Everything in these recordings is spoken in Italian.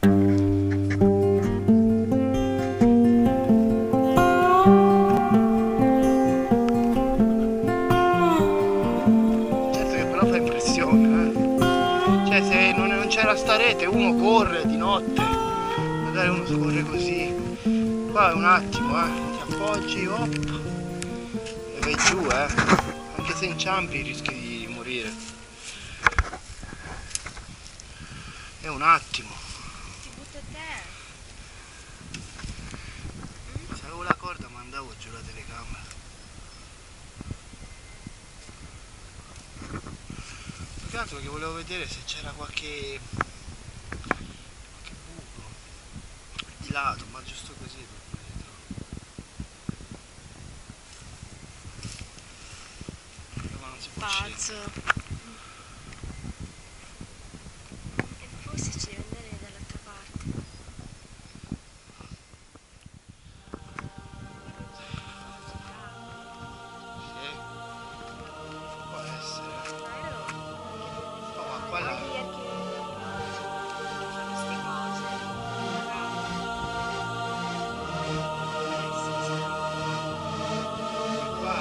Certo che però fa impressione, Cioè se non c'era sta rete uno corre di notte, magari uno scorre così, qua è un attimo, ti appoggi, hop, e vai giù, anche se inciampi rischi di morire. È un attimo. Ti butto te. Se avevo la corda mandavo giù la telecamera. Più che altro che volevo vedere se c'era qualche buco di lato, ma giusto così dietro. Ma non si può scendere. Pazzo. E forse ci deve andare dall'altra parte. Sì, può essere. Vero? Oh, ma qua là. Via che fanno ste cose. Sì, sì. Qua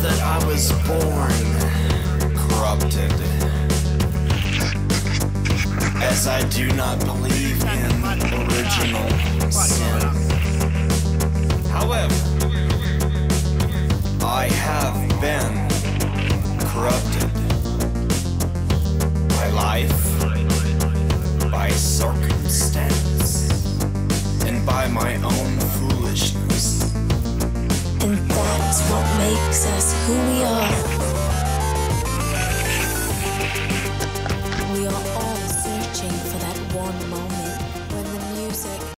that I was born corrupted, as I do not believe in original sin. However, I have been corrupted by life, by circumstance, and by my own foolishness. And that's what makes us who we are. We are all searching for that one moment.